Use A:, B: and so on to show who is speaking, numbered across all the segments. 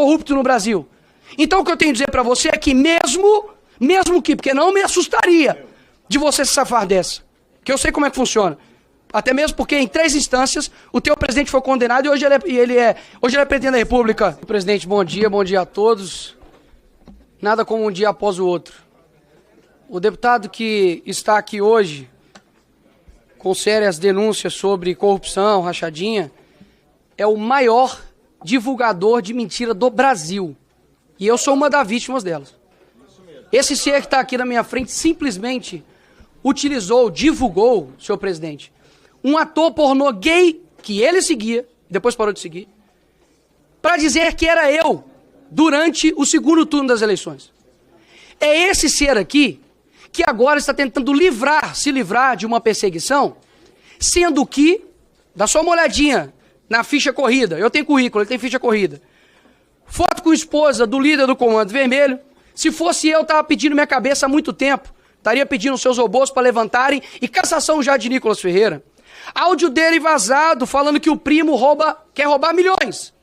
A: corrupto no Brasil. Então o que eu tenho a dizer para você é que mesmo que, porque não me assustaria de você se safar dessa, que eu sei como é que funciona. Até mesmo porque em 3 instâncias o teu presidente foi condenado e hoje ele é presidente da República. Presidente, bom dia a todos. Nada como um dia após o outro. O deputado que está aqui hoje, com sérias denúncias sobre corrupção, rachadinha, é o maior divulgador de mentira do Brasil. E eu sou uma das vítimas delas. Esse ser que está aqui na minha frente simplesmente divulgou, senhor presidente, um ator pornô gay que ele seguia, depois parou de seguir, para dizer que era eu durante o segundo turno das eleições. É esse ser aqui que agora está tentando se livrar de uma perseguição, sendo que, dá só uma olhadinha na ficha corrida, eu tenho currículo, ele tem ficha corrida, foto com a esposa do líder do Comando Vermelho. Se fosse eu estava pedindo minha cabeça há muito tempo, estaria pedindo seus robôs para levantarem e cassação já de Nicolas Ferreira. Áudio dele vazado falando que o primo quer roubar milhões.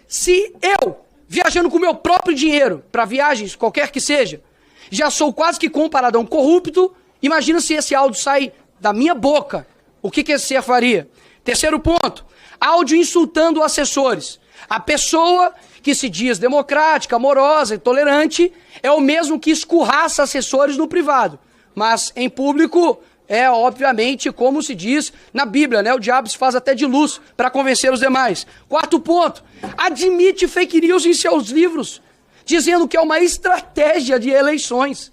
A: Se eu, viajando com o meu próprio dinheiro para viagens, qualquer que seja, já sou quase que comparado a um corrupto, imagina se esse áudio sai da minha boca. O que esse ser faria? Terceiro ponto, áudio insultando assessores. A pessoa que se diz democrática, amorosa e tolerante é o mesmo que escurraça assessores no privado. Mas em público é, obviamente, como se diz na Bíblia, né? O diabo se faz até de luz para convencer os demais. Quarto ponto, admite fake news em seus livros, dizendo que é uma estratégia de eleições.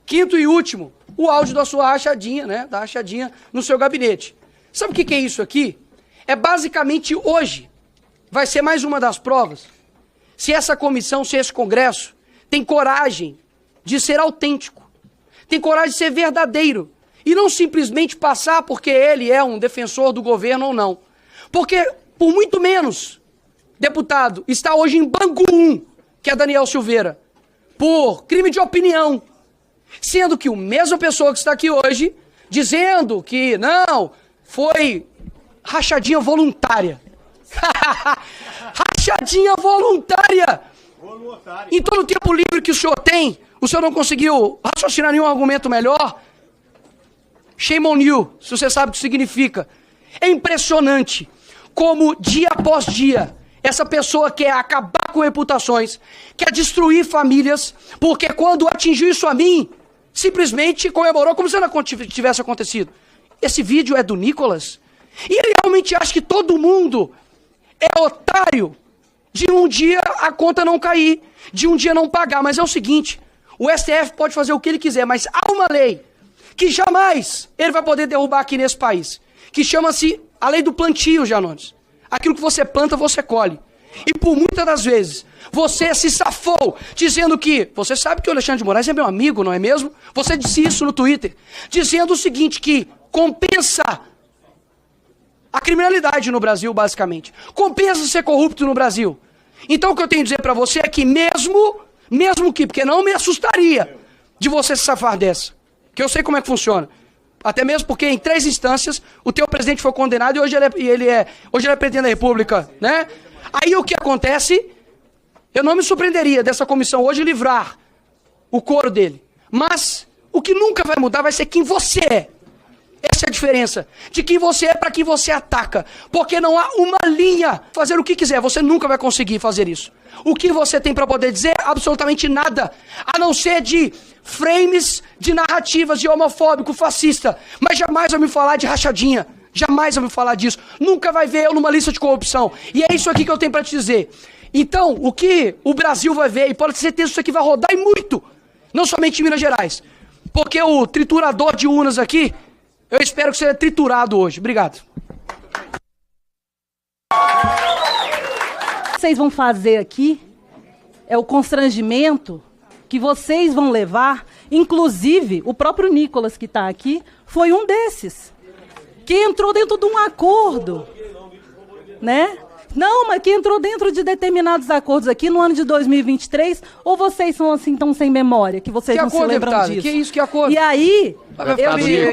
A: Quinto e último, o áudio da sua rachadinha, né? Da rachadinha no seu gabinete. Sabe o que é isso aqui? É basicamente hoje, vai ser mais uma das provas, se essa comissão, se esse Congresso tem coragem de ser autêntico, tem coragem de ser verdadeiro, e não simplesmente passar porque ele é um defensor do governo ou não. Porque, por muito menos, deputado, está hoje em Bangu 1, que é Daniel Silveira, por crime de opinião. Sendo que a mesma pessoa que está aqui hoje, dizendo que não, foi rachadinha voluntária. Rachadinha voluntária! Em todo o tempo livre que o senhor tem, o senhor não conseguiu raciocinar nenhum argumento melhor? Shame on you, se você sabe o que significa. É impressionante como dia após dia essa pessoa quer acabar com reputações, quer destruir famílias, porque quando atingiu isso a mim, simplesmente comemorou como se não tivesse acontecido. Esse vídeo é do Nicolas? E ele realmente acha que todo mundo é otário de um dia a conta não cair, de um dia não pagar. Mas é o seguinte, o STF pode fazer o que ele quiser, mas há uma lei que jamais ele vai poder derrubar aqui nesse país, que chama-se a lei do plantio, Janones. Aquilo que você planta, você colhe. E por muitas das vezes, você se safou, dizendo que... Você sabe que o Alexandre de Moraes é meu amigo, não é mesmo? Você disse isso no Twitter, dizendo o seguinte, que compensa a criminalidade no Brasil, basicamente. Compensa ser corrupto no Brasil. Então o que eu tenho a dizer para você é que mesmo que, porque não me assustaria de você se safar dessa, que eu sei como é que funciona. Até mesmo porque em 3 instâncias o teu presidente foi condenado e hoje ele é presidente da República, né? Aí o que acontece, eu não me surpreenderia dessa comissão hoje livrar o couro dele. Mas o que nunca vai mudar vai ser quem você é. Essa é a diferença de quem você é para quem você ataca. Porque não há uma linha. Fazer o que quiser, você nunca vai conseguir fazer isso. O que você tem para poder dizer? Absolutamente nada. A não ser de frames de narrativas de homofóbico, fascista. Mas jamais vai me falar de rachadinha. Jamais vai me falar disso. Nunca vai ver eu numa lista de corrupção. E é isso aqui que eu tenho para te dizer. Então, o que o Brasil vai ver, e pode ter certeza que isso aqui vai rodar e muito. Não somente em Minas Gerais. Porque o triturador de urnas aqui, eu espero que seja triturado hoje. Obrigado.
B: Vocês vão fazer aqui é o constrangimento que vocês vão levar, inclusive o próprio Nicolas que está aqui foi um desses, que entrou dentro de um acordo, né? Não, mas que entrou dentro de determinados acordos aqui no ano de 2023, ou vocês são assim tão sem memória, que vocês
A: Que
B: não se
A: acordo,
B: lembram
A: deputado?
B: disso?
A: Que isso, que acordo?
B: E aí,
C: Deputado
B: eu
C: Nicolas,
B: digo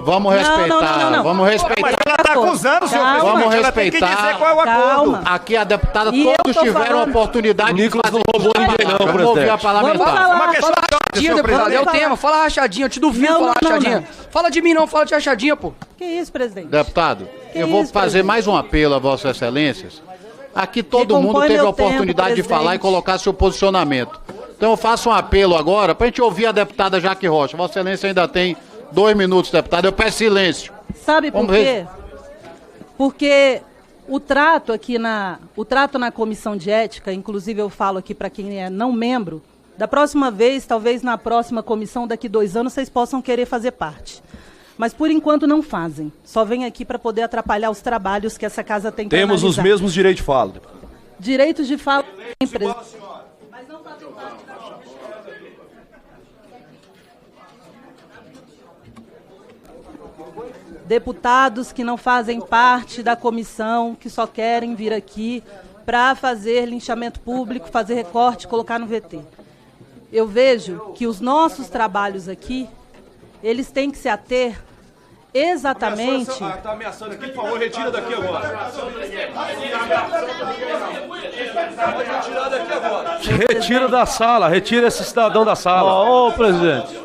C: vamos respeitar,
B: não.
C: vamos respeitar.
D: Mas ela está acusando, senhor
B: Calma.
D: presidente.
C: Vamos
D: Ela tem que
C: respeitar.
D: dizer qual é o acordo.
B: Calma.
C: Aqui a deputada,
B: E eu
C: todos
B: tô
C: tiveram
B: falando-
C: a oportunidade de
E: Nicolas
C: fazer.
E: não roubou ninguém não,
C: Vamos ouvir a
E: presidente.
C: parlamentar.
B: Vamos falar.
D: Uma questão
A: Fala rachadinha,
D: senhor
A: deputado, é o
D: presidente.
A: tema. Fala rachadinha, eu te duvido
B: Não,
A: falar
B: não,
A: rachadinha.
B: não.
A: Fala de mim não, fala de rachadinha, pô.
B: Que isso, presidente?
C: Deputado,
B: Que
C: eu vou
B: isso,
C: fazer
B: presidente?
C: mais um apelo a Vossas Excelências. Aqui todo mundo
B: Recompõe
C: teve a
B: meu
C: oportunidade
B: tempo,
C: de falar e
B: presidente.
C: colocar seu posicionamento. Então eu faço um apelo agora para a gente ouvir a deputada Jaque Rocha. Vossa Excelência ainda tem 2 minutos, deputado. Eu peço silêncio.
B: Sabe por
C: Vamos
B: quê?
C: ver.
B: Porque o trato na comissão de ética, inclusive eu falo aqui para quem é não membro, da próxima vez, talvez na próxima comissão, daqui 2 anos, vocês possam querer fazer parte. Mas por enquanto não fazem. Só vem aqui para poder atrapalhar os trabalhos que essa casa tem para
E: Temos os mesmos direitos de fala.
B: direitos de fala. Deputados que não fazem parte da comissão, que só querem vir aqui para fazer linchamento público, fazer recorte, colocar no VT. Eu vejo que os nossos trabalhos aqui, eles têm que se ater exatamente...
E: Está ameaçando aqui, por favor, retira daqui agora. Pode retirar daqui agora. Retira da sala, retira esse cidadão da sala. Ô, presidente.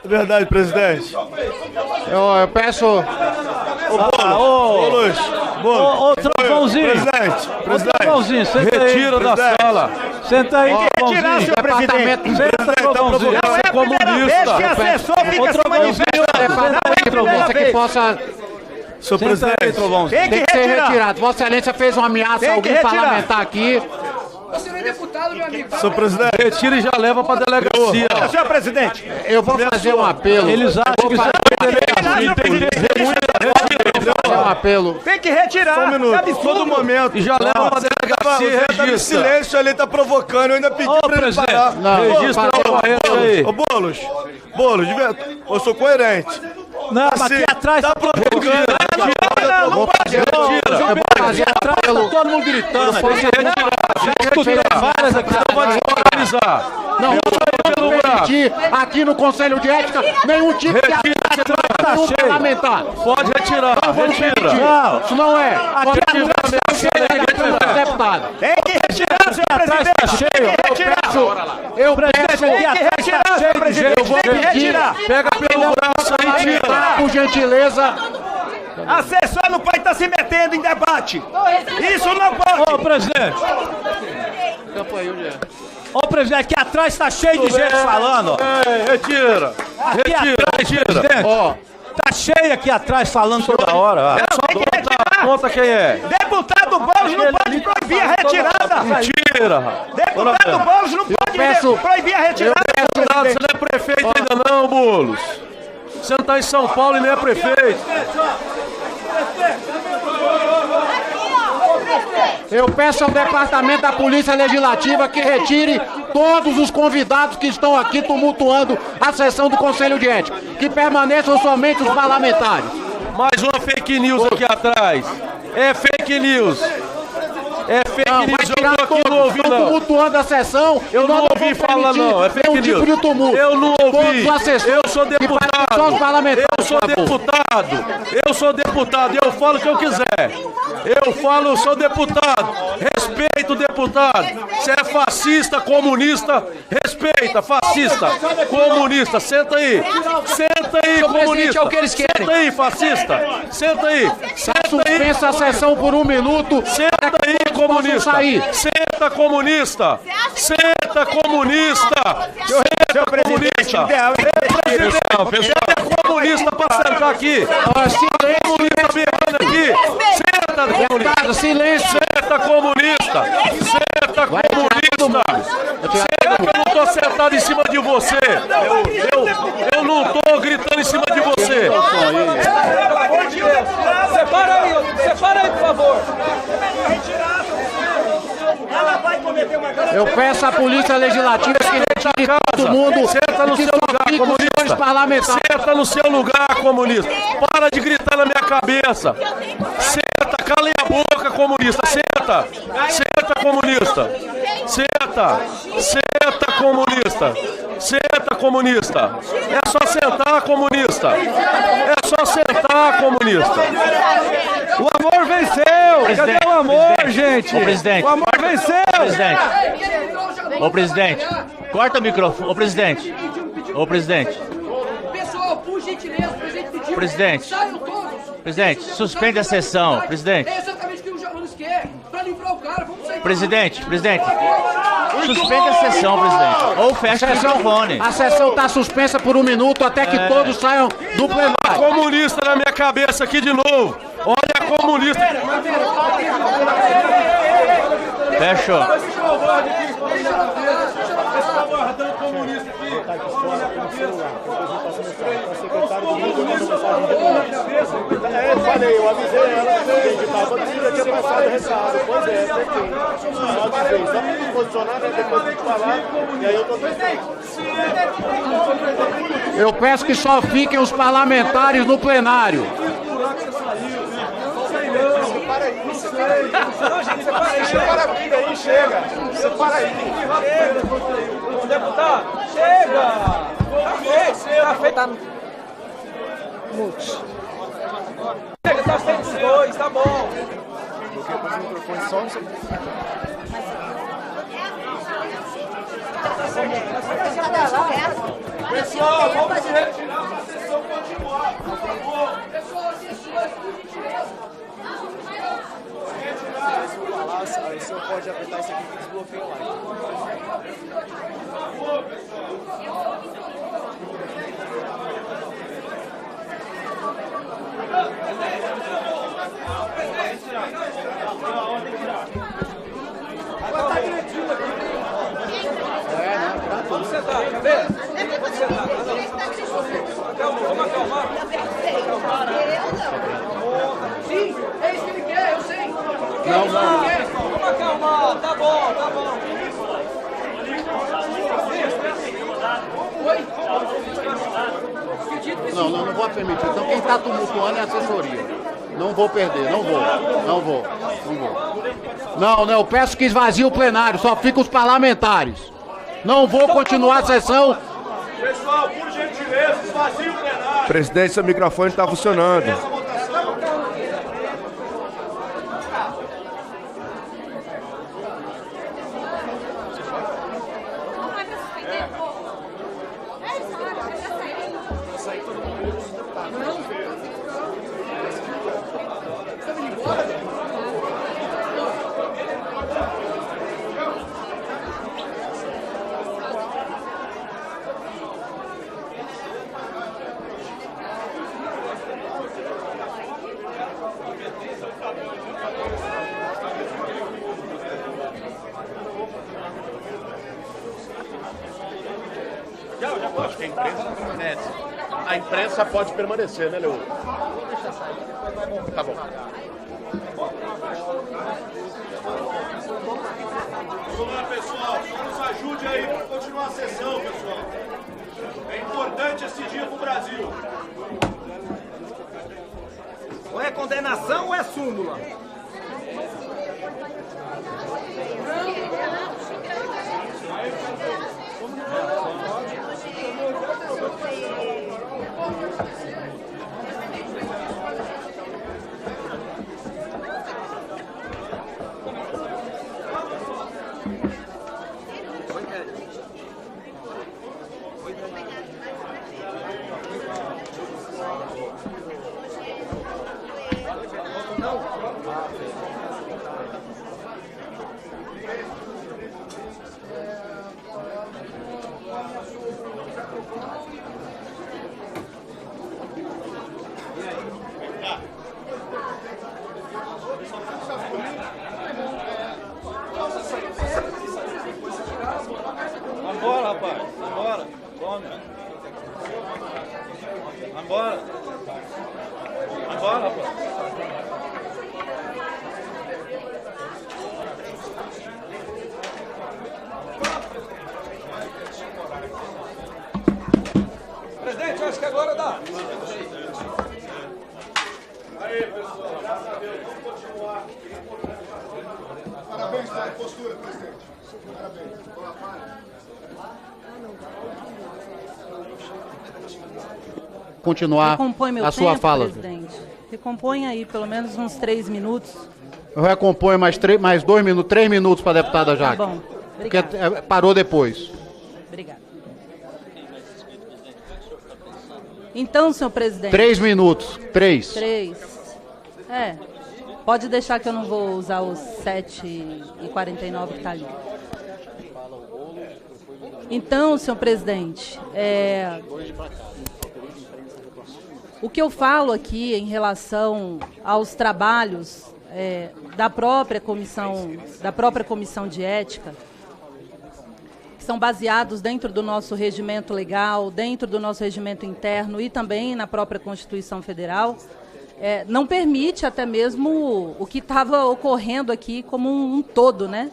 D: É verdade, presidente.
C: Eu peço.
D: Ô, Luiz.
F: Ô, Trovãozinho.
D: Presidente.
F: Ô, Trovãozinho, senta aí.
E: Retira da
D: presidente.
E: sala.
F: Senta aí,
D: Retirar,
F: Trovãozinho.
D: senhor presidente.
F: Senta, Trovãozinho.
D: Não é
F: Você
D: a
F: é
D: primeira vez que
F: comunista.
D: assessor fica se
F: Trovãozinho,
D: manifestando. Não é a primeira
C: Você que
D: vez.
C: possa.
D: Senhor
F: Senta aí,
D: presidente.
F: Trovãozinho.
D: Tem
C: Tem
D: que
C: que ser
D: retirar.
C: retirado. Vossa Excelência fez uma ameaça
D: Tem
C: a
D: que
C: algum
D: retirar.
C: parlamentar aqui.
A: Você não é deputado, meu amigo.
D: Senhor presidente.
E: Retira e já leva pra delegacia.
D: Senhor presidente.
C: Eu vou fazer um apelo.
F: Eles acham que isso
C: Fazer um apelo.
D: Tem que retirar. Só um minuto. Todo momento.
E: E já leva pra delegacia e
D: Você tá no
E: registra.
D: silêncio ali, tá provocando. Eu ainda pedi
F: Ô,
D: pra ele
F: presidente.
D: parar.
C: Não,
E: Registra
C: fazer
E: a
C: um
E: ocorrência aí.
D: Ô, Boulos, de verdade. Eu sou coerente.
F: Não, mas aqui atrás
D: tá provocando.
C: Eu vou fazer um apelo.
F: todo mundo gritando.
C: Tem que retirar.
F: Várias aqui.
E: Não vai desorganizar.
C: Não vou permitir aqui no Conselho de Ética nenhum tipo de ataque no parlamentar.
E: Pode retirar. Retira.
F: Não.
C: Isso não é.
E: Retira.
C: Deputado.
D: Tem que retirar, senhor presidente.
F: Tá cheio.
D: Tem que retirar.
C: Eu peço.
D: Tem que retirar, senhor presidente.
C: Eu vou
D: Tem que
C: pedir.
D: retirar.
E: Pega pelo braço aí, tira.
C: Por gentileza.
D: Assessor não pode estar se metendo em debate. Isso não pode.
F: Ô, presidente. Ô, presidente, aqui atrás tá cheio de gente falando. ó.
E: Ei, retira. Retira.
C: Ó,
F: Tá cheio aqui atrás falando toda hora. ó.
D: Tem que retirar.
E: Conta quem é.
D: Deputado Boulos não pode proibir a retirada.
E: Tira.
D: Deputado Boulos não pode
C: peço-
D: proibir a retirada.
E: Deputado, você não é prefeito ainda não, Boulos. Você não tá em São Paulo e nem é prefeito.
C: eu peço ao Departamento da Polícia Legislativa que retire todos os convidados que estão aqui tumultuando a sessão do Conselho de Ética. Que permaneçam somente os parlamentares.
E: Mais uma fake news aqui atrás. É fake news. É fake
C: Não, vai
E: news. Eu
C: tirar
E: tô aqui
C: todos.
E: não ouvi
C: Estão
E: não.
C: tumultuando a sessão.
E: Eu
C: e nós
E: não ouvi
C: vamos
E: falar
C: permitir
E: não. É fake
C: nenhum
E: news.
C: tipo de tumulto.
E: Eu não ouvi.
C: Todos os assessores
E: Eu sou
C: que parecem
E: deputado.
C: só os parlamentares,
E: Eu sou
C: por favor.
E: deputado. Eu sou deputado. Eu falo o que eu quiser. Eu falo, eu sou deputado. Respeito o deputado. Você é fascista, comunista. Respeita, fascista, comunista. Senta aí. Senta aí,
A: Senhor presidente,
E: comunista.
A: é o que eles querem.
E: Senta aí, fascista. Senta aí. Senta aí.
C: Suspensa a sessão por 1 minuto.
E: Senta aí, comunista.
C: sair.
E: Senta, comunista. Senta, comunista. Senta, comunista. Presidente, é comunista pra sentar aqui. Comunista berrando aqui. Senta, comunista.
C: Deputado, silêncio.
E: Senta, comunista. Senta, comunista. Senta que eu não tô sentado em cima de você. Eu não tô gritando em cima de você.
F: Separa aí, por favor.
D: Ela vai cometer uma grande...
C: Eu peço à Polícia Legislativa que retire todo mundo.
E: Senta no
C: que
E: seu
C: só
E: lugar,
C: fique os senhores
E: comunista.
C: parlamentares.
E: Senta no seu lugar, comunista. Para de gritar na minha cabeça. Senta, calem a boca, comunista, senta! Senta, comunista! Senta! Senta, comunista! Senta, comunista! É só sentar, comunista! É só sentar, comunista!
D: O amor venceu!
F: Presidente,
D: Cadê o amor,
F: presidente,
D: gente?
F: ô, presidente,
D: O amor venceu!
F: Presidente, ô presidente, corta o microfone. Ô presidente, ô presidente,
A: Pessoal, por gentileza, o presidente pediu.
F: Presidente.
A: Saiam todos.
F: Presidente, suspende a sessão, presidente.
A: É exatamente o que os alunos querem. Pra livrar o cara, vamos sair.
F: Presidente, suspende a sessão, presidente. Ou fecha o microfone.
C: A sessão está suspensa por 1 minuto até que todos saiam do plenário.
E: Comunista na minha cabeça aqui de novo! Olha a comunista!
F: Fechou.
G: Eu falei, eu avisei ela que eu tinha passado o recado. Pois é, perfeito. Só de vez. Só para me posicionar, né? Depois de falar. E aí eu tô
C: Eu peço que só fiquem os parlamentares no plenário.
G: Separa a briga aí, chega. Separa aí.
D: Deputado, chega! Tá feito. Chega, tá feito os dois, tá bom.
E: Pessoal, vamos se retirar para a sessão continuar, por favor.
A: Pessoal, pessoas, por gentileza.
G: Aí o senhor pode apertar isso aqui que desbloqueia lá.
D: Vamos sentar, cabeça. Vamos sentar. Vamos acalmar.
A: Sim, é isso que ele quer, eu sei.
D: Vamos acalmar, tá bom, tá bom.
A: Oi?
C: Não vou permitir. Então quem está tumultuando é a assessoria. Não vou perder, não vou. Não, eu peço que esvazie o plenário, só fica os parlamentares. Não vou continuar a sessão.
E: Pessoal, por gentileza, esvazie o plenário.
H: Presidente, seu microfone está funcionando.
G: Acho que a imprensa permanece. A imprensa pode permanecer, né, Leo? Tá bom.
E: Vamos lá, pessoal. Nos ajude aí para continuar a sessão, pessoal. É importante esse dia para o Brasil.
D: Ou é condenação ou é súmula? Vambora, rapaz. Vambora. Tome. Vambora. Vambora, rapaz. Presidente, acho que agora dá.
E: Aí, pessoal, graças a Deus, vamos continuar.
C: Continuar
B: Recompõe meu
C: a sua
B: tempo,
C: fala.
B: presidente. Recompõe aí pelo menos uns 3 minutos.
C: Eu recomponho mais 2 minutos, 3 minutos para a deputada Jaque.
B: Tá bom,
C: Porque
B: obrigada.
C: parou depois.
B: Obrigada. Então, senhor presidente...
C: 3 minutos. 3.
B: 3. Pode deixar que eu não vou usar os 7h49 que está ali. Então, senhor presidente, o que eu falo aqui em relação aos trabalhos da própria comissão de ética, que são baseados dentro do nosso regimento legal, dentro do nosso regimento interno e também na própria Constituição Federal, não permite até mesmo o que estava ocorrendo aqui como um todo, né?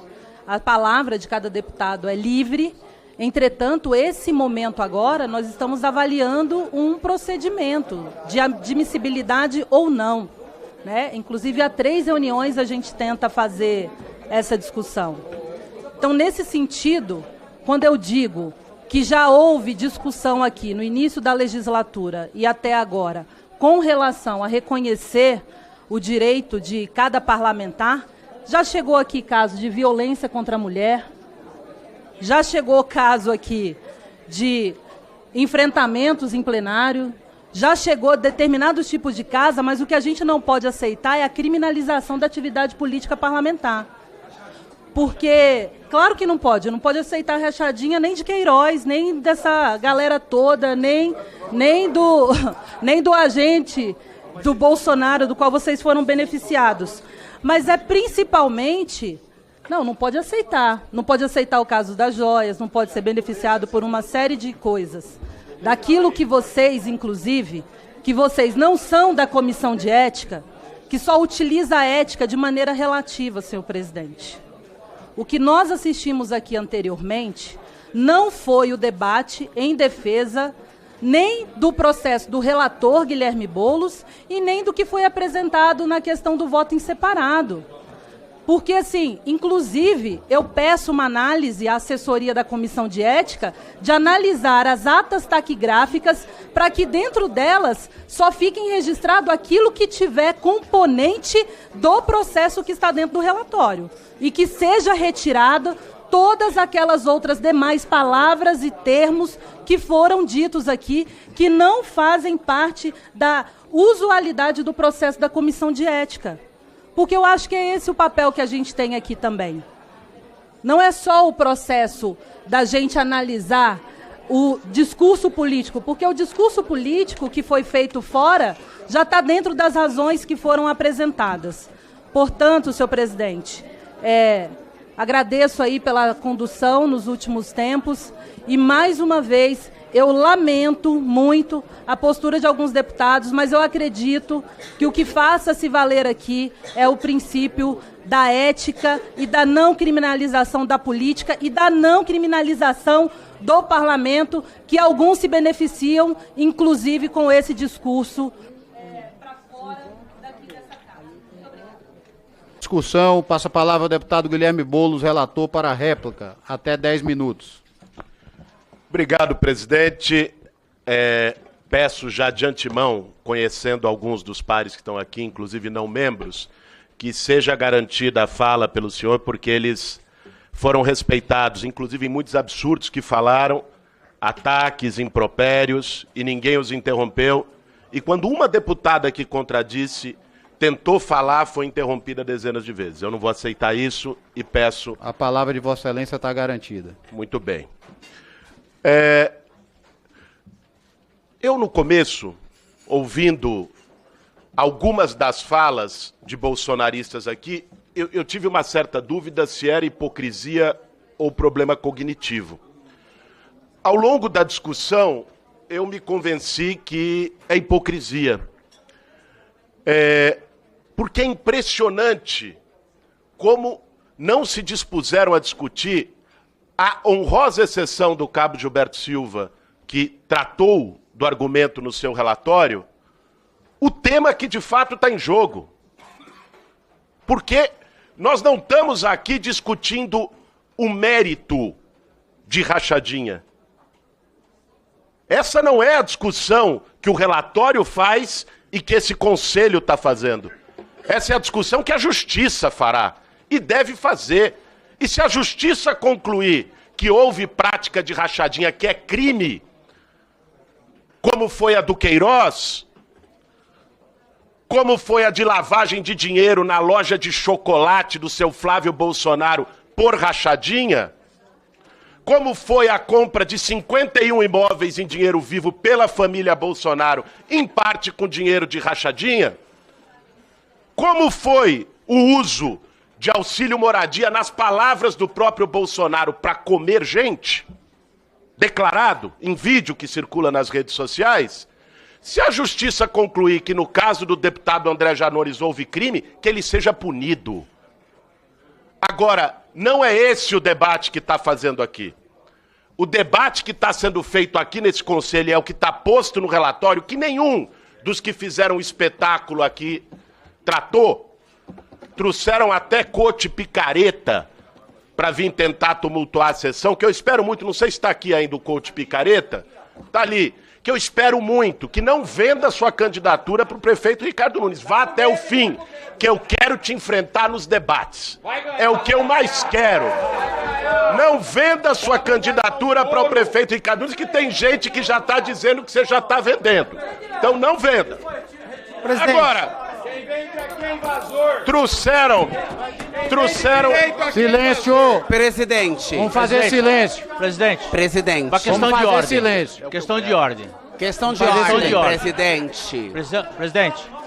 B: A palavra de cada deputado é livre. Entretanto, esse momento agora, nós estamos avaliando um procedimento de admissibilidade ou não, né? Inclusive, há 3 reuniões a gente tenta fazer essa discussão. Então, nesse sentido, quando eu digo que já houve discussão aqui no início da legislatura e até agora, com relação a reconhecer o direito de cada parlamentar, já chegou aqui caso de violência contra a mulher, já chegou caso aqui de enfrentamentos em plenário, já chegou determinados tipos de casa, mas o que a gente não pode aceitar é a criminalização da atividade política parlamentar. Porque, claro que não pode aceitar a rachadinha nem de Queiroz, nem dessa galera toda, nem do agente do Bolsonaro, do qual vocês foram beneficiados. Mas é principalmente... Não pode aceitar. Não pode aceitar o caso das joias, não pode ser beneficiado por uma série de coisas. Daquilo que vocês, inclusive, que vocês não são da comissão de ética, que só utiliza a ética de maneira relativa, senhor presidente. O que nós assistimos aqui anteriormente não foi o debate em defesa nem do processo do relator Guilherme Boulos e nem do que foi apresentado na questão do voto em separado. Porque, assim, inclusive, eu peço uma análise à assessoria da Comissão de Ética de analisar as atas taquigráficas para que dentro delas só fiquem registrado aquilo que tiver componente do processo que está dentro do relatório. E que seja retirado todas aquelas outras demais palavras e termos que foram ditos aqui, que não fazem parte da usualidade do processo da Comissão de Ética. Porque eu acho que é esse o papel que a gente tem aqui também. Não é só o processo da gente analisar o discurso político, porque o discurso político que foi feito fora já está dentro das razões que foram apresentadas. Portanto, senhor presidente, agradeço aí pela condução nos últimos tempos e, mais uma vez, eu lamento muito a postura de alguns deputados, mas eu acredito que o que faça se valer aqui é o princípio da ética e da não criminalização da política e da não criminalização do parlamento, que alguns se beneficiam, inclusive com esse discurso para fora daqui dessa casa. Muito obrigada.
C: Discussão, passa a palavra ao deputado Guilherme Boulos, relator, para a réplica. Até 10 minutos.
H: Obrigado, presidente. Peço já de antemão, conhecendo alguns dos pares que estão aqui, inclusive não membros, que seja garantida a fala pelo senhor, porque eles foram respeitados, inclusive em muitos absurdos que falaram, ataques, impropérios, e ninguém os interrompeu. E quando uma deputada que contradisse, tentou falar, foi interrompida dezenas de vezes. Eu não vou aceitar isso e peço...
C: A palavra de Vossa Excelência está garantida.
H: Muito bem. Eu, no começo, ouvindo algumas das falas de bolsonaristas aqui, eu tive uma certa dúvida se era hipocrisia ou problema cognitivo. Ao longo da discussão, eu me convenci que é hipocrisia. Porque é impressionante como não se dispuseram a discutir a honrosa exceção do cabo Gilberto Silva, que tratou do argumento no seu relatório, o tema que de fato está em jogo. Porque nós não estamos aqui discutindo o mérito de rachadinha. Essa não é a discussão que o relatório faz e que esse conselho está fazendo. Essa é a discussão que a justiça fará e deve fazer. E se a justiça concluir que houve prática de rachadinha que é crime, como foi a do Queiroz, como foi a de lavagem de dinheiro na loja de chocolate do seu Flávio Bolsonaro por rachadinha, como foi a compra de 51 imóveis em dinheiro vivo pela família Bolsonaro, em parte com dinheiro de rachadinha, como foi o uso de auxílio moradia nas palavras do próprio Bolsonaro para comer gente, declarado em vídeo que circula nas redes sociais, se a justiça concluir que no caso do deputado André Janones houve crime, que ele seja punido. Agora, não é esse o debate que está fazendo aqui. O debate que está sendo feito aqui nesse conselho é o que está posto no relatório, que nenhum dos que fizeram o espetáculo aqui tratou. Trouxeram até coach picareta para vir tentar tumultuar a sessão, que eu espero muito, não sei se está aqui ainda o coach picareta, está ali, que eu espero muito, que não venda sua candidatura para o prefeito Ricardo Nunes. Vá até o fim, que eu quero te enfrentar nos debates. É o que eu mais quero. Não venda sua candidatura para o prefeito Ricardo Nunes, que tem gente que já está dizendo que você já está vendendo. Então não venda. Agora, trouxeram...
C: Silêncio!
I: Presidente.
C: Vamos fazer silêncio.
I: Presidente.
F: Uma questão
C: Vamos
F: de
C: fazer
F: ordem.
C: silêncio.
F: Questão de ordem.
I: Questão de
F: Questão
I: ordem,
F: de ordem.
I: presidente.
F: Presidente.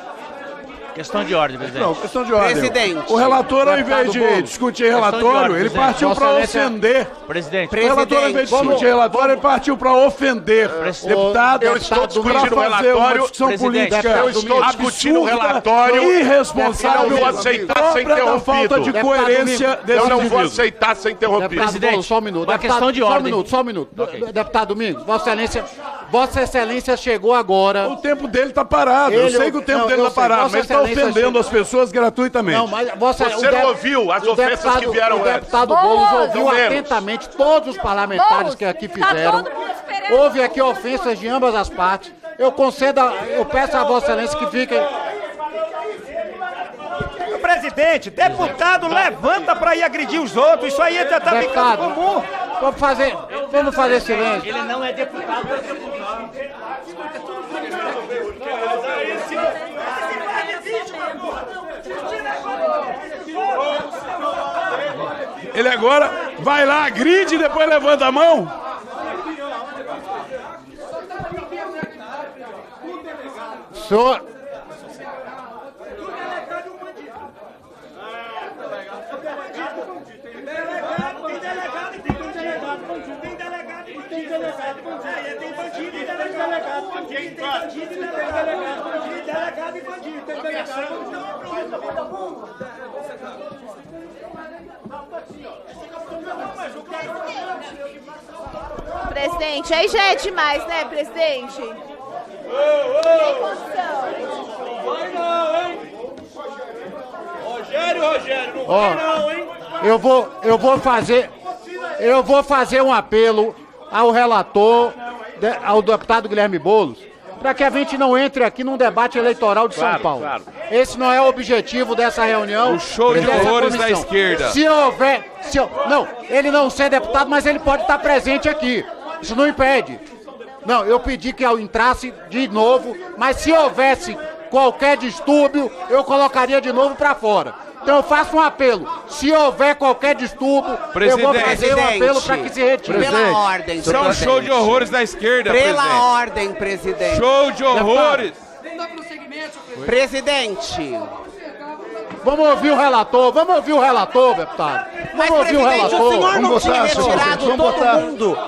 F: Questão de ordem, presidente.
J: Não, questão de ordem.
I: Presidente.
J: O relator, ao
C: Deputado
J: invés de
C: Boulos.
J: discutir
F: Questão de
J: relatório,
F: ordem,
J: ele
F: presidente.
J: partiu
C: Vossa
J: para
C: Excelência.
J: ofender.
F: Presidente.
J: O relator, ao invés de discutir relatório, ele partiu para ofender. Deputado,
H: eu estou discutindo o
J: para fazer uma
H: relatório,
J: discussão
F: presidente.
J: política.
H: Eu estou discutindo o relatório.
J: Irresponsável.
H: Eu não vou aceitar ser
J: própria da falta de
H: interrompido.
J: coerência desse
H: Eu não vou
J: indivíduo.
H: aceitar ser interrompido.
C: Deputado
F: Presidente,
C: Boulos, só um minuto.
F: uma questão de ordem.
C: Só um minuto. Deputado Domingos, Vossa Excelência chegou agora.
J: O tempo dele está parado. Eu
C: Ele-
J: sei que o tempo
C: não,
J: dele
C: eu
J: está
C: sei.
J: parado,
C: Vossa
J: mas está
C: Excelência
J: ofendendo
C: chegou-
J: as pessoas gratuitamente.
C: Não, mas
H: Você não ouviu as ofensas que vieram
C: O
H: antes.
C: deputado Boulos ouviu
H: Não menos.
C: atentamente todos os parlamentares que aqui fizeram. Houve aqui ofensas de ambas as partes. Eu peço a Vossa Excelência que fiquem.
D: Presidente, deputado levanta pra ir agredir os outros. Isso aí já tá ficando
C: Deputado,
D: comum.
C: vamos fazer silêncio.
F: Ele não é deputado.
J: Ele agora vai lá, agride e depois levanta a mão.
C: Senhor,
K: Presidente, aí já é demais, né, presidente? Tem condição.
D: Vai não, hein? Rogério, não
C: ó,
D: vai não, hein?
C: eu vou fazer um apelo ao relator, ao deputado Guilherme Boulos, para que a gente não entre aqui num debate eleitoral de São Paulo.
H: Claro.
C: Esse não é o objetivo dessa reunião.
J: O show de
C: dessa
J: horrores
C: comissão.
J: da esquerda.
C: Se houver... não, ele não ser deputado, mas ele pode estar presente aqui. Isso não impede. Não, eu pedi que eu entrasse de novo, mas se houvesse qualquer distúrbio, eu colocaria de novo para fora. Então eu faço um apelo. Se houver qualquer distúrbio, eu vou fazer um apelo para que se retire.
I: Pela ordem,
J: Isso é um
I: presidente.
J: show de horrores da esquerda,
I: Pela
J: presidente.
I: ordem, presidente.
J: Show de horrores.
I: Presidente.
C: Vamos ouvir o relator, deputado.
I: Mas,
C: Vamos ouvir o
I: presidente,
C: relator.
I: o senhor não tinha retirado
J: Vamos
I: todo
J: votar.
I: mundo.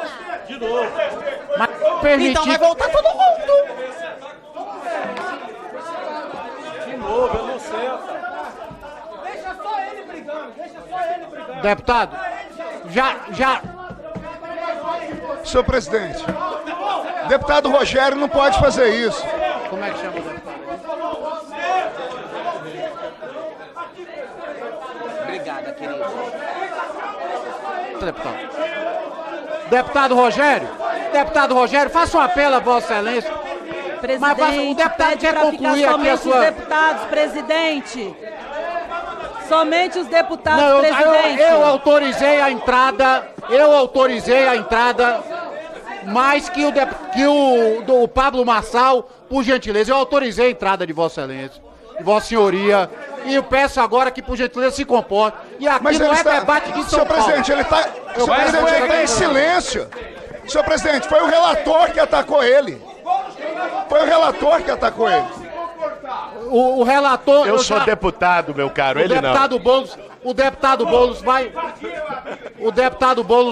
C: Mas permitir...
I: Então vai voltar todo mundo.
C: Deputado, já...
J: Senhor presidente, deputado Rogério não pode fazer isso.
C: Como é que chama o deputado?
I: Obrigada, querido.
C: licença, deputado. Deputado Rogério, faça um apelo a Vossa Excelência.
B: Presidente,
C: o deputado
B: pede
C: quer
B: pra
C: concluir
B: ficar
C: aqui a
B: somente
C: sua...
B: os deputados, presidente. Somente os deputados,
C: Não,
B: presidente.
C: eu autorizei a entrada mais que o Pablo Marçal, por gentileza. Eu autorizei a entrada de Vossa Excelência, de Vossa Senhoria, e eu peço agora que, por gentileza, se comporte. E aqui
L: Mas
C: não é
L: está...
C: debate de São
L: Senhor
C: Paulo.
L: presidente, ele está em silêncio. Senhor presidente, foi o relator que atacou ele.
C: O relator...
H: Eu sou deputado, meu caro, ele não.
C: O deputado Boulos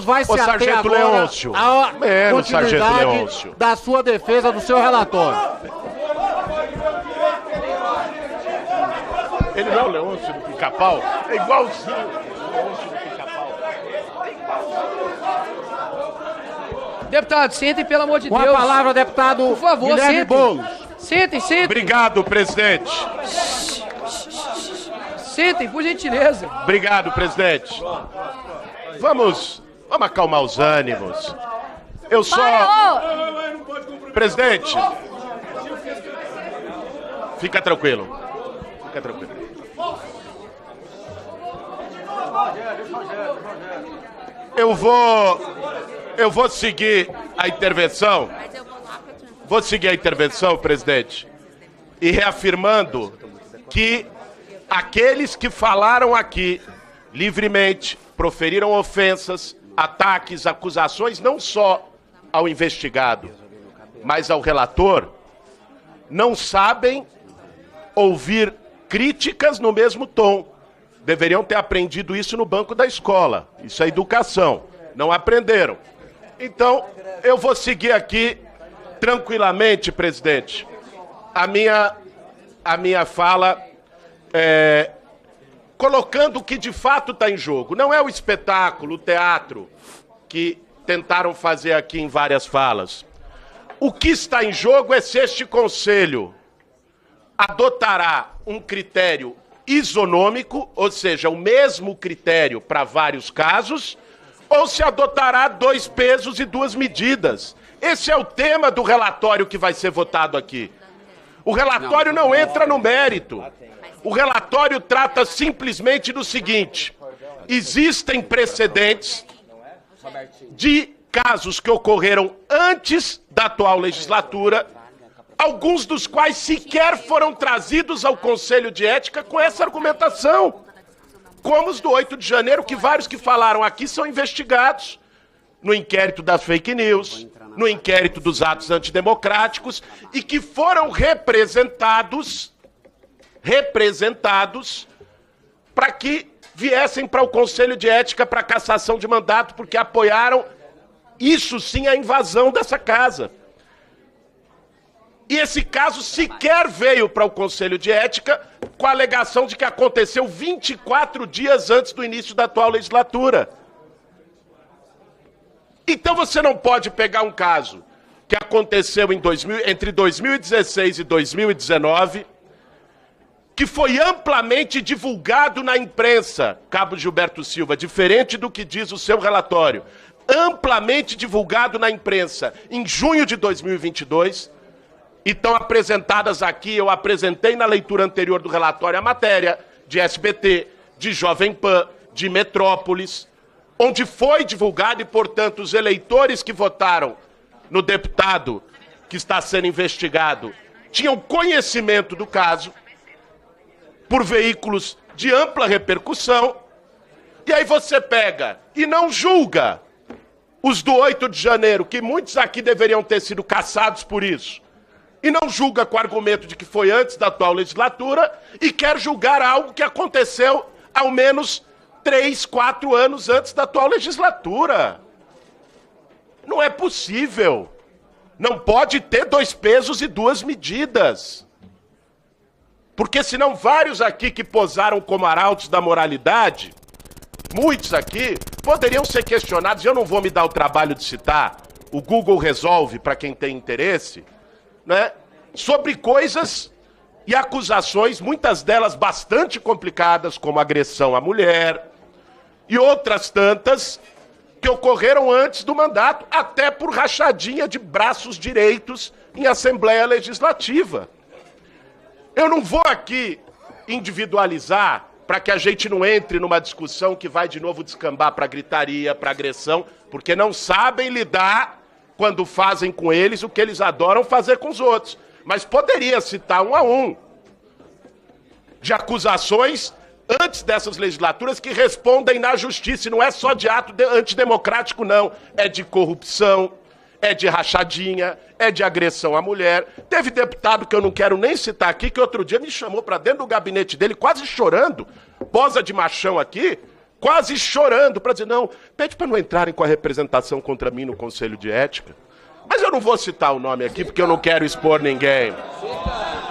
C: vai se ater
H: Sargento
C: agora
H: Leôncio.
C: à
H: Menos, Sargento
C: continuidade
H: Leôncio.
C: da sua defesa do seu relatório.
H: Ele não é o Leôncio do Pica-Pau? É igualzinho o Leôncio do Pica-Pau.
A: Deputado, sentem, pelo amor de
C: Com
A: Deus.
C: a palavra, deputado
A: Por favor,
C: Guilherme
A: sentem.
C: Boulos.
A: Sentem.
H: Obrigado, presidente.
A: Sentem, por gentileza.
H: Obrigado, presidente. Vamos acalmar os ânimos. Eu só... Presidente. Fica tranquilo. Eu vou seguir a intervenção. Vou seguir a intervenção, presidente, e reafirmando que aqueles que falaram aqui livremente, proferiram ofensas, ataques, acusações, não só ao investigado, mas ao relator, não sabem ouvir críticas no mesmo tom. Deveriam ter aprendido isso no banco da escola. Isso é educação. Não aprenderam. Então, eu vou seguir aqui tranquilamente, presidente, a minha fala, colocando o que de fato está em jogo. Não é o espetáculo, o teatro que tentaram fazer aqui em várias falas. O que está em jogo é se este Conselho adotará um critério isonômico, ou seja, o mesmo critério para vários casos, ou se adotará 2 pesos e 2 medidas. Esse é o tema do relatório que vai ser votado aqui. O relatório não entra no mérito. O relatório trata simplesmente do seguinte: existem precedentes de casos que ocorreram antes da atual legislatura, alguns dos quais sequer foram trazidos ao Conselho de Ética com essa argumentação, como os do 8 de janeiro, que vários que falaram aqui são investigados no inquérito das fake news, no inquérito dos atos antidemocráticos, e que foram representados para que viessem para o Conselho de Ética para cassação de mandato, porque apoiaram, isso sim, a invasão dessa casa. E esse caso sequer veio para o Conselho de Ética com a alegação de que aconteceu 24 dias antes do início da atual legislatura. Então você não pode pegar um caso que aconteceu entre 2016 e 2019, que foi amplamente divulgado na imprensa, Cabo Gilberto Silva, diferente do que diz o seu relatório, amplamente divulgado na imprensa em junho de 2022, e estão apresentadas aqui, eu apresentei na leitura anterior do relatório a matéria de SBT, de Jovem Pan, de Metrópolis, onde foi divulgado e, portanto, os eleitores que votaram no deputado que está sendo investigado tinham conhecimento do caso por veículos de ampla repercussão, e aí você pega e não julga os do 8 de janeiro, que muitos aqui deveriam ter sido caçados por isso, e não julga com o argumento de que foi antes da atual legislatura, e quer julgar algo que aconteceu ao menos 3, 4 anos antes da atual legislatura. Não é possível. Não pode ter 2 pesos e 2 medidas. Porque senão vários aqui que posaram como arautos da moralidade, muitos aqui, poderiam ser questionados, e eu não vou me dar o trabalho de citar, o Google resolve para quem tem interesse, né, sobre coisas e acusações, muitas delas bastante complicadas, como agressão à mulher, e outras tantas que ocorreram antes do mandato, até por rachadinha de braços direitos em Assembleia Legislativa. Eu não vou aqui individualizar para que a gente não entre numa discussão que vai de novo descambar para gritaria, para agressão, porque não sabem lidar quando fazem com eles o que eles adoram fazer com os outros. Mas poderia citar um a um de acusações antes dessas legislaturas que respondem na justiça. E não é só de ato antidemocrático, não. É de corrupção, é de rachadinha, é de agressão à mulher. Teve deputado que eu não quero nem citar aqui, que outro dia me chamou para dentro do gabinete dele, quase chorando, posa de machão aqui, quase chorando, para dizer, não, pede para não entrarem com a representação contra mim no Conselho de Ética. Mas eu não vou citar o nome aqui, porque eu não quero expor ninguém.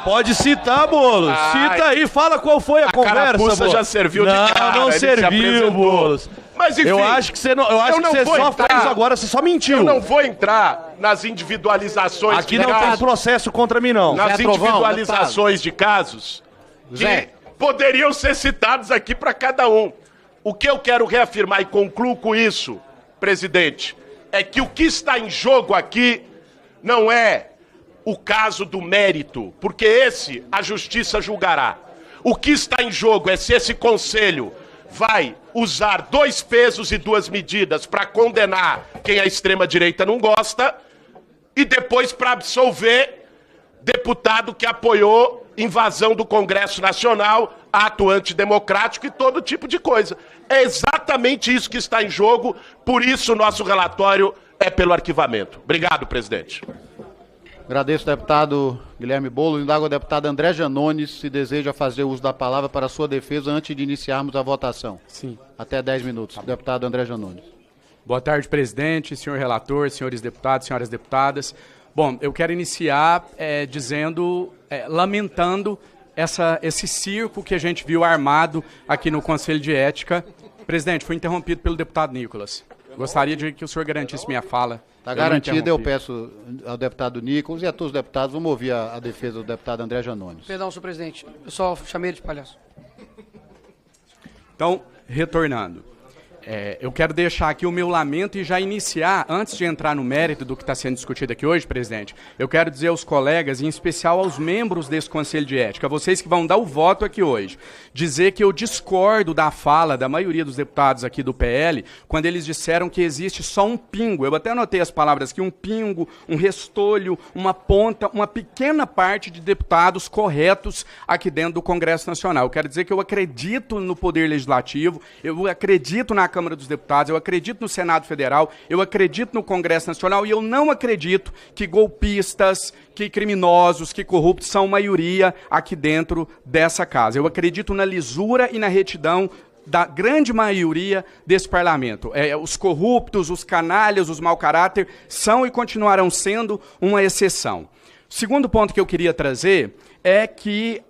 E: Pode citar, Boulos. Cita aí, fala qual foi a conversa, Boulos.
H: Já serviu de cara.
E: Não serviu, Boulos.
H: Mas enfim,
E: eu acho que você não, só faz agora, você só mentiu.
H: Eu não vou entrar nas individualizações
E: aqui de casos. Aqui não tem processo contra mim, não.
H: Nas individualizações de casos que poderiam ser citados aqui para cada um. O que eu quero reafirmar e concluo com isso, presidente, é que o que está em jogo aqui não é o caso do mérito, porque esse a justiça julgará. O que está em jogo é se esse conselho vai usar 2 pesos e 2 medidas para condenar quem a extrema-direita não gosta e depois para absolver deputado que apoiou invasão do Congresso Nacional, ato antidemocrático e todo tipo de coisa. É exatamente isso que está em jogo, por isso o nosso relatório é pelo arquivamento. Obrigado, presidente.
C: Agradeço, deputado Guilherme Boulos. Indago ao deputado André Janones se deseja fazer uso da palavra para a sua defesa antes de iniciarmos a votação.
M: Sim.
C: Até 10 minutos. Deputado André Janones.
M: Boa tarde, presidente, senhor relator, senhores deputados, senhoras deputadas. Bom, eu quero iniciar lamentando esse circo que a gente viu armado aqui no Conselho de Ética. Presidente, foi interrompido pelo deputado Nicolas. Gostaria de que o senhor garantisse minha fala.
C: Está garantido, eu peço ao deputado Nicolas e a todos os deputados, vamos ouvir a defesa do deputado André Janones.
A: Perdão, senhor presidente, eu só chamei ele de palhaço.
M: Então, retornando. Eu quero deixar aqui o meu lamento e já iniciar, antes de entrar no mérito do que está sendo discutido aqui hoje, presidente, eu quero dizer aos colegas, em especial aos membros desse Conselho de Ética, vocês que vão dar o voto aqui hoje, dizer que eu discordo da fala da maioria dos deputados aqui do PL, quando eles disseram que existe só um pingo, eu até anotei as palavras aqui, um pingo, um restolho, uma ponta, uma pequena parte de deputados corretos aqui dentro do Congresso Nacional. Eu quero dizer que eu acredito no Poder Legislativo, eu acredito na Câmara dos Deputados, eu acredito no Senado Federal, eu acredito no Congresso Nacional e eu não acredito que golpistas, que criminosos, que corruptos são maioria aqui dentro dessa casa. Eu acredito na lisura e na retidão da grande maioria desse parlamento. Os corruptos, os canalhas, os mau caráter são e continuarão sendo uma exceção. Segundo ponto que eu queria trazer é que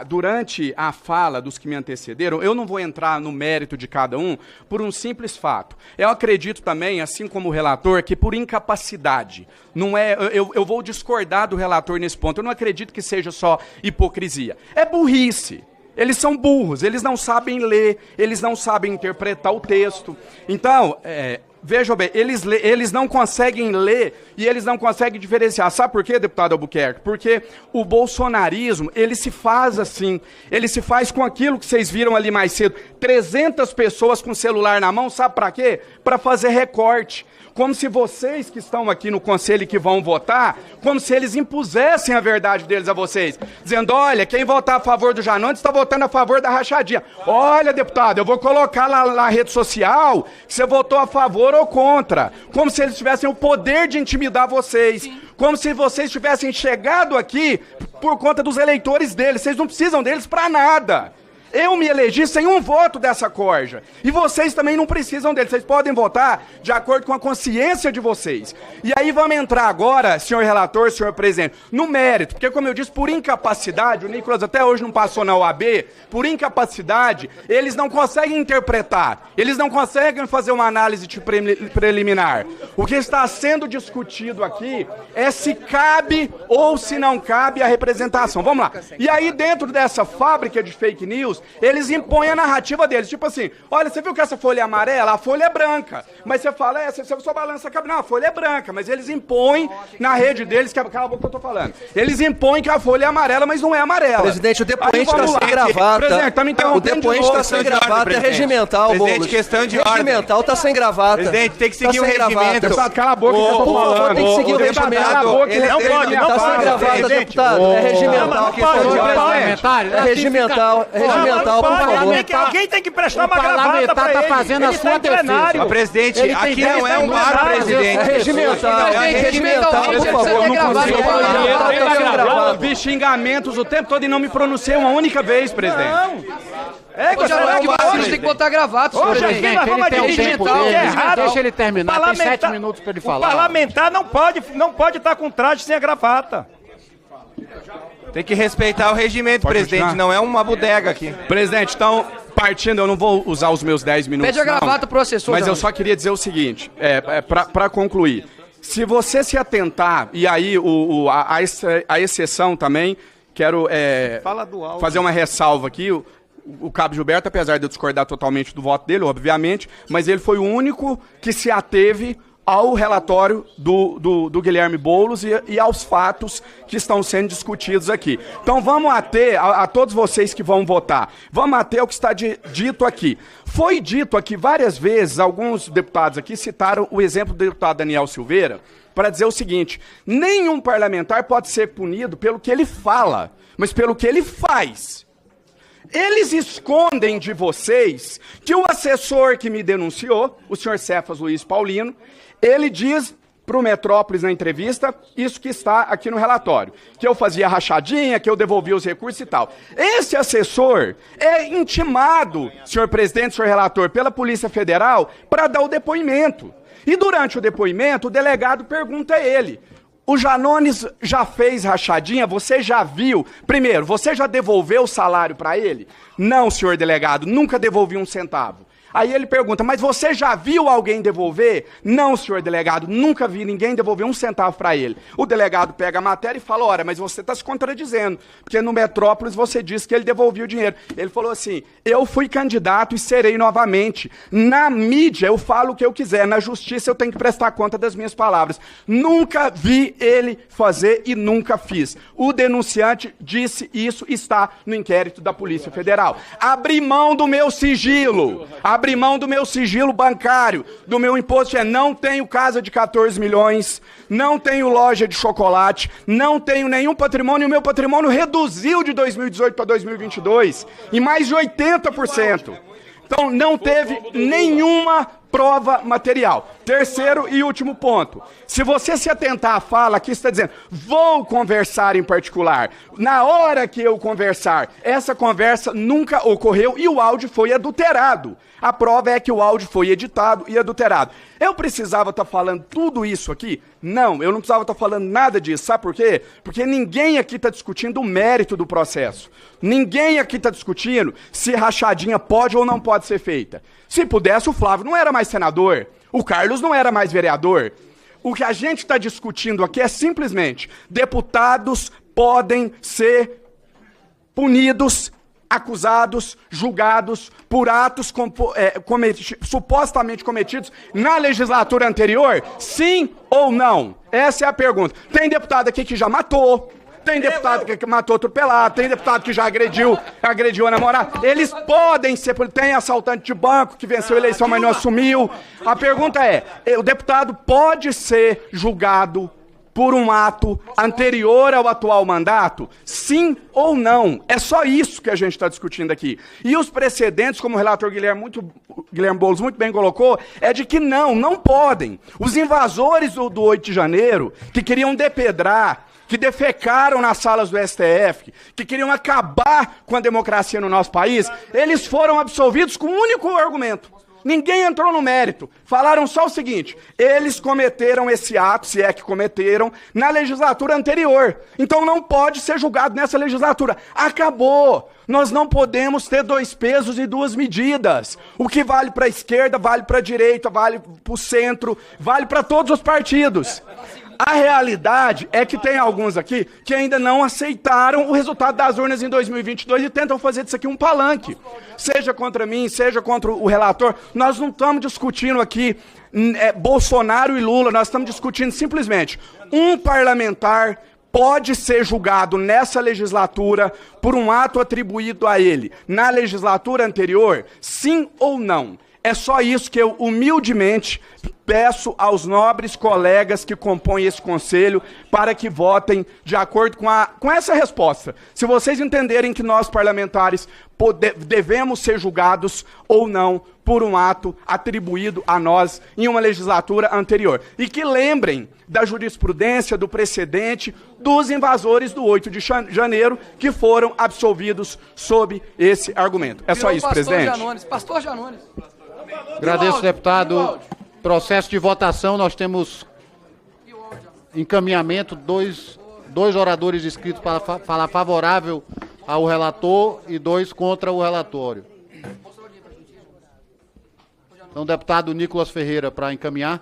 M: durante a fala dos que me antecederam, eu não vou entrar no mérito de cada um por um simples fato. Eu acredito também, assim como o relator, que por incapacidade. Não é, eu vou discordar do relator nesse ponto. Eu não acredito que seja só hipocrisia. É burrice. Eles são burros, eles não sabem ler, eles não sabem interpretar o texto. Então, vejam bem, eles não conseguem ler e eles não conseguem diferenciar. Sabe por quê, deputado Albuquerque? Porque o bolsonarismo, ele se faz assim, ele se faz com aquilo que vocês viram ali mais cedo. 300 pessoas com celular na mão, sabe para quê? Para fazer recorte. Como se vocês que estão aqui no conselho e que vão votar, como se eles impusessem a verdade deles a vocês. Dizendo, olha, quem votar a favor do Janones está votando a favor da rachadinha. Olha, deputado, eu vou colocar lá na rede social que você votou a favor ou contra. Como se eles tivessem o poder de intimidar vocês. Sim. Como se vocês tivessem chegado aqui por conta dos eleitores deles. Vocês não precisam deles para nada. Eu me elegi sem um voto dessa corja. E vocês também não precisam dele. Vocês podem votar de acordo com a consciência de vocês. E aí vamos entrar agora, senhor relator, senhor presidente, no mérito. Porque, como eu disse, por incapacidade, o Nicolas até hoje não passou na OAB, por incapacidade, eles não conseguem interpretar. Eles não conseguem fazer uma análise preliminar. O que está sendo discutido aqui é se cabe ou se não cabe a representação. Vamos lá. E aí, dentro dessa fábrica de fake news, eles impõem a narrativa deles. Tipo assim, olha, você viu que essa folha é amarela? A folha é branca. Mas você fala, você só balança a cabeça. Não, a folha é branca. Mas eles impõem na rede deles, cala a boca que eu tô falando. Eles impõem que a folha é amarela, mas não é amarela.
N: Presidente, o depoente está sem gravata.
M: Presidente, tá me interrompendo.
N: O depoente está sem gravata, é regimental, Boulos.
I: Presidente, questão de ordem.
N: Regimental tá sem gravata.
I: Presidente, tem que seguir o regimento.
M: Deputado, cala a boca que eu tô
N: Por favor,
M: falando.
N: tem que seguir o regimento.
D: Ele não pode, não
N: Tá sem
D: pode.
N: gravata, deputado. É regimental. É regimental, por favor.
D: Alguém tem que prestar uma gravata
C: parlamentar
D: pra
C: tá
D: ele.
C: fazendo a
D: Ele
C: sua
D: tá em plenário.
C: defesa.
I: Presidente,
C: Ele
I: aqui
C: tem
I: não é um bar,
N: É
I: presidente.
N: regimental, por favor.
M: Não consigo
N: Tá sem
M: Eu
N: gravata.
M: ouvi xingamentos o tempo todo e não me pronunciei uma única vez, presidente.
A: Ô, Januário, que você tem que botar gravata, senhor
C: Presidente,
A: presidente.
C: ele tem o tempo dele. Deixa ele terminar, tem 7
D: Parlamentar-
C: minutos pra ele
D: O
C: falar.
D: parlamentar não pode estar com traje sem a gravata.
I: Tem que respeitar o regimento,
M: Pode
I: presidente.
M: continuar?
I: Não é uma bodega aqui.
M: Presidente, então, partindo, eu não vou usar os meus 10 minutos.
A: Pede a gravata pro assessor,
M: Mas eu
A: João.
M: só queria dizer o seguinte, para concluir. Se você se atentar, e aí a exceção também, quero
I: Fala do áudio.
M: fazer uma ressalva aqui. O Cabo Gilberto, apesar de eu discordar totalmente do voto dele, obviamente, mas ele foi o único que se ateve ao relatório do Guilherme Boulos e aos fatos que estão sendo discutidos aqui. Então vamos ater, a todos vocês que vão votar, vamos ater o que está dito aqui. Foi dito aqui várias vezes, alguns deputados aqui citaram o exemplo do deputado Daniel Silveira, para dizer o seguinte: nenhum parlamentar pode ser punido pelo que ele fala, mas pelo que ele faz. Eles escondem de vocês que o assessor que me denunciou, o senhor Cefas Luiz Paulino, ele diz para o Metrópolis na entrevista isso que está aqui no relatório, que eu fazia rachadinha, que eu devolvia os recursos e tal. Esse assessor é intimado, senhor presidente, senhor relator, pela Polícia Federal para dar o depoimento. E durante o depoimento, o delegado pergunta a ele: o Janones já fez rachadinha? Você já viu? Primeiro, você já devolveu o salário para ele? Não, senhor delegado, nunca devolvi um centavo. Aí ele pergunta: mas você já viu alguém devolver? Não, senhor delegado, nunca vi ninguém devolver um centavo para ele. O delegado pega a matéria e fala: ora, mas você está se contradizendo, porque no Metrópolis você disse que ele devolvia o dinheiro. Ele falou assim: eu fui candidato e serei novamente. Na mídia eu falo o que eu quiser, na justiça eu tenho que prestar conta das minhas palavras. Nunca vi ele fazer e nunca fiz. O denunciante disse isso, está no inquérito da Polícia Federal. Abri mão do meu sigilo. Abri mão do meu sigilo bancário, do meu imposto. Não tenho casa de 14 milhões, não tenho loja de chocolate, não tenho nenhum patrimônio. O meu patrimônio reduziu de 2018 para 2022 em mais de 80%. Então não teve nenhuma prova material. Terceiro e último ponto. Se você se atentar à fala, aqui está dizendo: vou conversar em particular. Na hora que eu conversar, essa conversa nunca ocorreu e o áudio foi adulterado. A prova é que o áudio foi editado e adulterado. Eu precisava estar falando tudo isso aqui? Não, eu não precisava estar falando nada disso. Sabe por quê? Porque ninguém aqui está discutindo o mérito do processo. Ninguém aqui está discutindo se rachadinha pode ou não pode ser feita. Se pudesse, o Flávio não era mais senador, o Carlos não era mais vereador. O que a gente está discutindo aqui é simplesmente: deputados podem ser punidos, acusados, julgados por atos supostamente cometidos na legislatura anterior? Sim ou não? Essa é a pergunta. Tem deputado aqui que já matou, tem deputado que matou atropelado, tem deputado que já agrediu a namorada. Eles podem ser, tem assaltante de banco que venceu a eleição, mas não assumiu. A pergunta é: o deputado pode ser julgado por um ato anterior ao atual mandato? Sim ou não? É só isso que a gente está discutindo aqui. E os precedentes, como o relator Guilherme Boulos muito bem colocou, é de que não podem. Os invasores do 8 de janeiro, que queriam depedrar, que defecaram nas salas do STF, que queriam acabar com a democracia no nosso país, eles foram absolvidos com um único argumento. Ninguém entrou no mérito. Falaram só o seguinte: eles cometeram esse ato, se é que cometeram, na legislatura anterior. Então não pode ser julgado nessa legislatura. Acabou. Nós não podemos ter 2 pesos e 2 medidas. O que vale para a esquerda, vale para a direita, vale para o centro, vale para todos os partidos. A realidade é que tem alguns aqui que ainda não aceitaram o resultado das urnas em 2022 e tentam fazer disso aqui um palanque. Seja contra mim, seja contra o relator. Nós não estamos discutindo aqui Bolsonaro e Lula, nós estamos discutindo simplesmente um parlamentar pode ser julgado nessa legislatura por um ato atribuído a ele na legislatura anterior, sim ou não? É só isso que eu humildemente peço aos nobres colegas que compõem esse conselho para que votem de acordo com essa resposta. Se vocês entenderem que nós parlamentares devemos ser julgados ou não por um ato atribuído a nós em uma legislatura anterior. E que lembrem da jurisprudência, do precedente dos invasores do 8 de janeiro que foram absolvidos sob esse argumento. É só isso, presidente.
A: Pastor Janones.
C: Agradeço, deputado. Processo de votação, nós temos encaminhamento, dois oradores inscritos para falar favorável ao relator e 2 contra o relatório. Então, deputado Nicolas Ferreira, para encaminhar.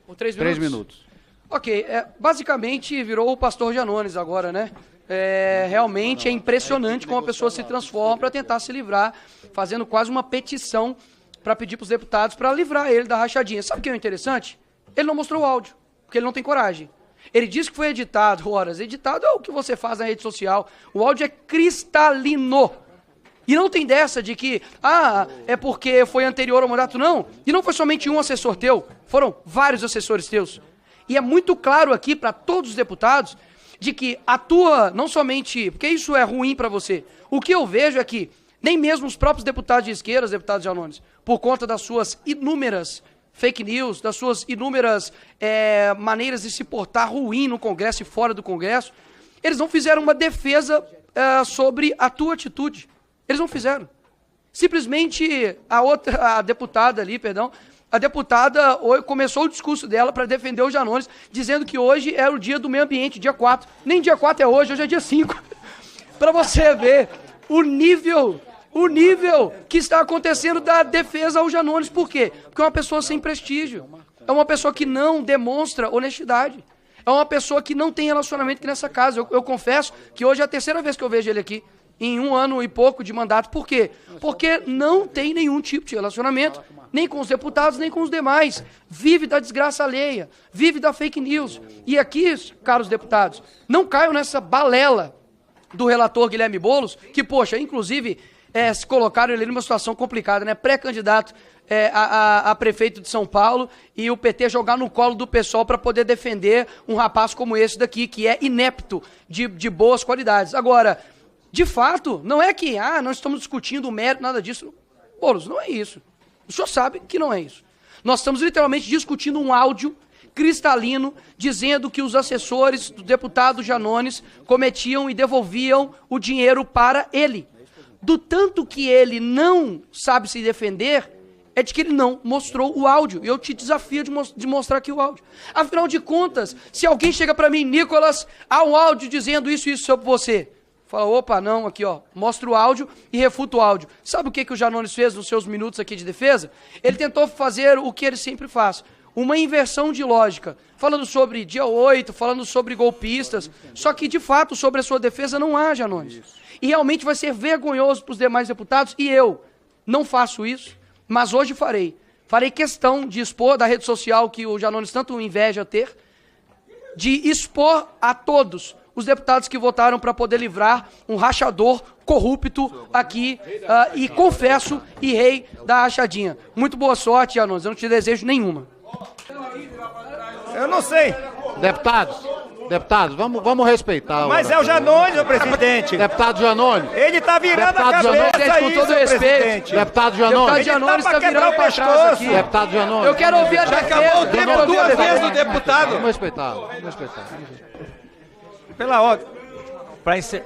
A: Por 3 minutos?
C: 3 minutos.
A: Ok, basicamente virou o pastor Janones agora, né? Realmente é impressionante como a pessoa se transforma para tentar se livrar, fazendo quase uma petição para pedir para os deputados para livrar ele da rachadinha. Sabe o que é interessante? Ele não mostrou o áudio, porque ele não tem coragem. Ele disse que foi editado, horas. Editado é o que você faz na rede social. O áudio é cristalino. E não tem dessa de que, é porque foi anterior ao mandato, não. E não foi somente um assessor teu, foram vários assessores teus. E é muito claro aqui para todos os deputados de que a tua, não somente, porque isso é ruim para você, o que eu vejo é que nem mesmo os próprios deputados de esquerda, os deputados Janones, por conta das suas inúmeras fake news, das suas inúmeras maneiras de se portar ruim no Congresso e fora do Congresso, eles não fizeram uma defesa sobre a tua atitude. Eles não fizeram. Simplesmente a deputada começou o discurso dela para defender o Janones, dizendo que hoje era o dia do meio ambiente, dia 4. Nem dia 4 é hoje é dia 5. Para você ver o nível que está acontecendo da defesa ao Janones. Por quê? Porque é uma pessoa sem prestígio. É uma pessoa que não demonstra honestidade. É uma pessoa que não tem relacionamento aqui nessa casa. Eu confesso que hoje é a 3ª vez que eu vejo ele aqui, em 1 ano e pouco de mandato. Por quê? Porque não tem nenhum tipo de relacionamento, nem com os deputados, nem com os demais. Vive da desgraça alheia, vive da fake news. E aqui, caros deputados, não caiam nessa balela do relator Guilherme Boulos, que, poxa, inclusive, se colocaram ele numa situação complicada, né? Pré-candidato a prefeito de São Paulo, e o PT jogar no colo do PSOL para poder defender um rapaz como esse daqui, que é inepto de boas qualidades. Agora, de fato, não é que, nós estamos discutindo o mérito, nada disso. Boulos, não é isso. O senhor sabe que não é isso. Nós estamos literalmente discutindo um áudio cristalino, dizendo que os assessores do deputado Janones cometiam e devolviam o dinheiro para ele. Do tanto que ele não sabe se defender, é de que ele não mostrou o áudio. E eu te desafio de mostrar aqui o áudio. Afinal de contas, se alguém chega para mim, Nicolas, há um áudio dizendo isso e isso sobre você. Fala, opa, não, aqui ó, mostra o áudio e refuta o áudio. Sabe o que o Janones fez nos seus minutos aqui de defesa? Ele tentou fazer o que ele sempre faz, uma inversão de lógica, falando sobre dia 8, falando sobre golpistas, só que de fato sobre a sua defesa não há, Janones. E realmente vai ser vergonhoso para os demais deputados, e eu não faço isso, mas hoje farei. Farei questão de expor da rede social que o Janones tanto inveja ter, de expor a todos os deputados que votaram para poder livrar um rachador corrupto aqui, e confesso, e rei da rachadinha. Muito boa sorte, Janones, eu não te desejo nenhuma.
D: Eu não sei.
C: Deputados, vamos respeitar.
D: Mas é o Janones, o presidente.
C: Deputado Janones.
D: Ele tá virando
C: deputado
D: a cabeça
C: Janones,
D: aí,
A: com todo respeito.
C: Deputado Janones.
A: Deputado Janones está virando para trás aqui.
C: Deputado Janones.
A: Eu quero ouvir a defesa.
I: Já acabou o tempo 2 vezes do deputado.
C: Vamos respeitar.
D: Pela ordem. Para encerrar.